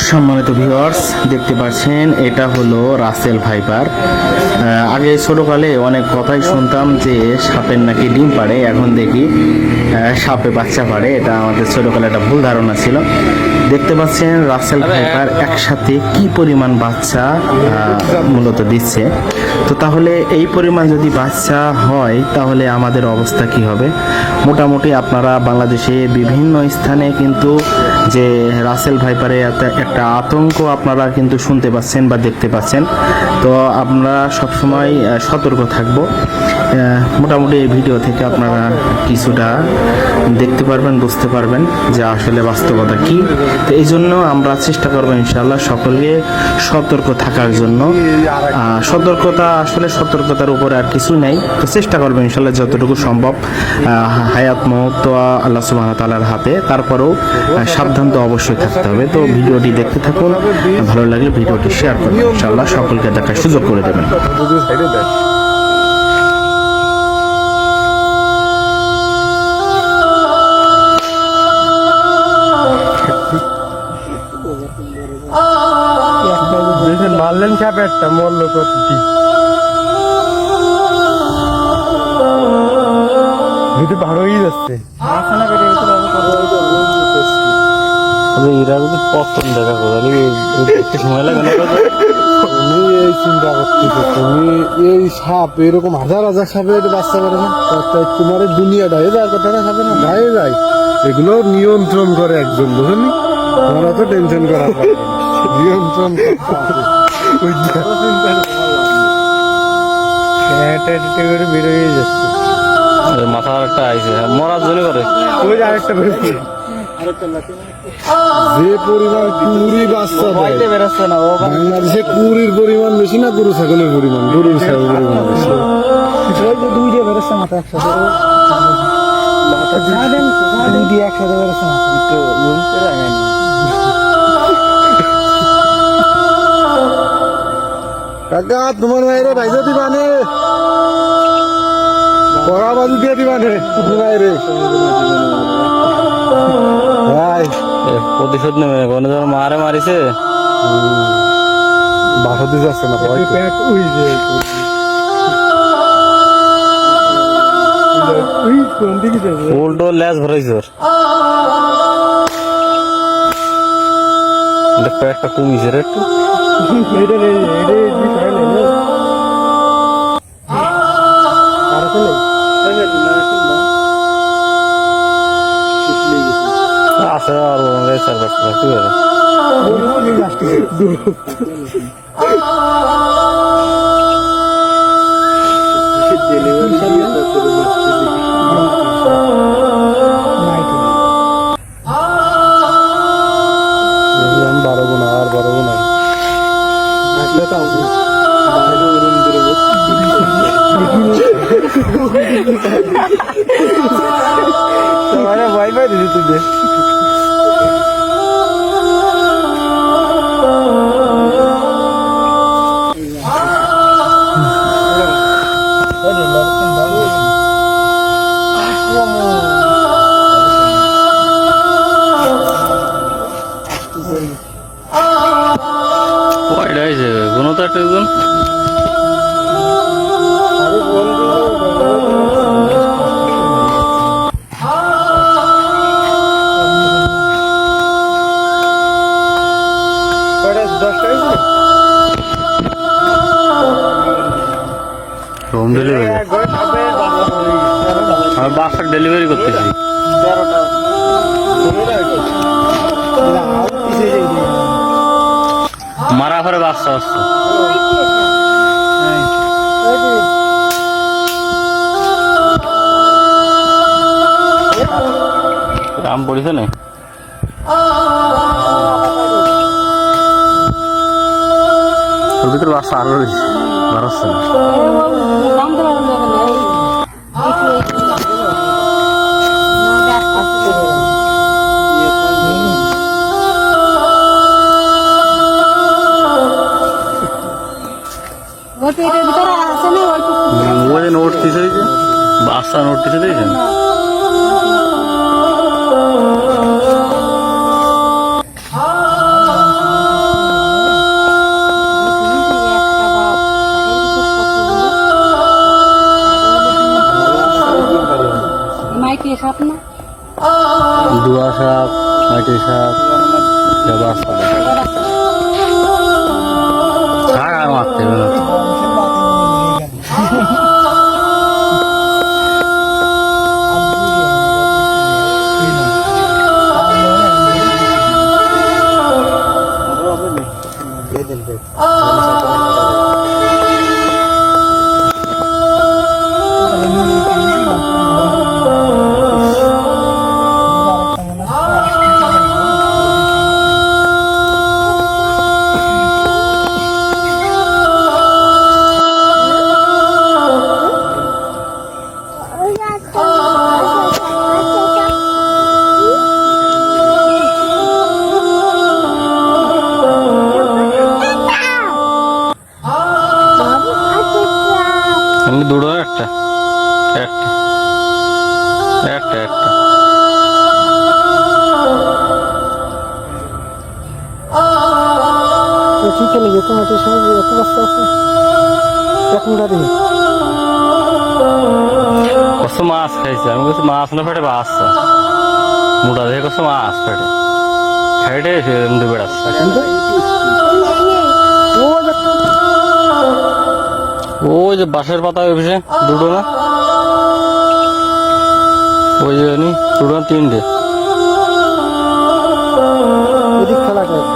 সম্মানিত ভিউয়ার্স, দেখতে পাচ্ছেন এটা হলো রাসেল ভাইপার। আগে ছোটকালে অনেক কথাই শুনতাম যে সাপের নাকি ডিম পাড়ে, এখন দেখি সাপে বাচ্চা পাড়ে। এটা আমাদের ছোটকালে একটা ভুল ধারণা ছিল। দেখতে পাচ্ছেন রাসেল ভাইপার একসাথে কি পরিমাণ বাচ্চা মূলত দিচ্ছে। তো তাহলে এই পরিমাণ যদি বাচ্চা হয় তাহলে আমাদের অবস্থা কি হবে? মোটামুটি আপনারা বাংলাদেশে বিভিন্ন স্থানে কিন্তু যে রাসেল ভাইপারে একটা আতঙ্ক আপনারা কিন্তু শুনতে পাচ্ছেন বা দেখতে পাচ্ছেন। তো আপনারা সবসময় সতর্ক থাকব। মোটামুটি এই ভিডিও থেকে আপনারা কিছুটা দেখতে পারবেন, বুঝতে পারবেন যে আসলে বাস্তবতা কি। তো এই জন্য আমরা চেষ্টা করবো ইনশাআল্লাহ সকলকে সতর্ক থাকার জন্য। সতর্কতার উপরে আর কিছু নেই। তো চেষ্টা করবো ইনশাআল্লাহ যতটুকু সম্ভব। হায়াত মওত তো আল্লাহ সুবহানাহু ওয়া তাআলার হাতে, তারপরেও সাবধান তো অবশ্যই থাকতে হবে। তো ভিডিওটি দেখতে থাকুন, ভালো লাগলে ভিডিওটি শেয়ার করবেন, ইনশাআল্লাহ সকলকে দেখার সুযোগ করে দেবেন। মারলেন চাপে একটা মরল কতটি ভিতরে ভালো হয়ে যাচ্ছে। এরা যদি পতন দেখা করতে সময় লাগে না। তুমি এই চিন্তা করতেছো, তুমি এই সাপ এরকম হাজার হাজার সাপের বাচ্চা করে না, তোমার দুনিয়াটা যার কথা না খাবে না গায়ে যায়, এগুলো নিয়ন্ত্রণ করে একজন, বুঝলি? তোমার অত টেনশন করা নিয়ন্ত্রণ বেরোয় যাচ্ছে। মাথা একটা আইছে মরার জন্য করে ওই আরেকটা যে পরিমাণ কুড়ি বাচ্চা বেরোচ্ছে না বাংলাদেশে, কুড়ির পরিমাণ বেশি না গরু ছাগলের পরিমাণ? গরুর ছাগলের পরিমাণ বেশি। দুই দিয়ে বেরোচ্ছে মাথা একসাথে, দুই দিয়ে একসাথে বেরোচ্ছে মাথা। কাকা তোমার মায়েরে ভাইজা দিবানে, পড়া বাজু দিয়ে দিবানে মায়েরে ভাই। প্রতিশোধ নেবে কোনো জন মারে মারিছে, বাসাতে যাচ্ছে না উল্টো ল্যাস ভরাইছে ওর পেটটা কমিছে রে একটু। আছে আর বাড়াবো না, আর বাড়াবো না। ভয় পাই দিদি তুই কয়টা হয়েছে কোনো তো একটা একজন হোম ডেলিভারি, আমি বাসা ডেলিভারি করতেছি। মারা ঘরে বাচ্চা আসছে, দাম পড়েছে না ওর ভিতরে বাচ্চা আরো রয়েছে, বাড়াচ্ছে না। ওই নোট দিয়েছে, বাচ্চা নোট দিয়েছে। সাপ মাটি সাপ বাচ্চা থাক আর মারতে হবে না আমি দুটো একটা একটা একটা একটা ঠিক আছে যেত মাটির সঙ্গে এত বাচ্চা আছে এখন গাড়ি কত মাছ খাইছে আমি বলছি মাছ না ফেটে বাচ্চা মোটা দেখে কত মাছ ফেটে ফেটে এমনি বেড়াচ্ছে ওই যে বাঁশের পাতা অফিসে দুটো না ওই যে দুটো না তিনটে এদিক খেলা করে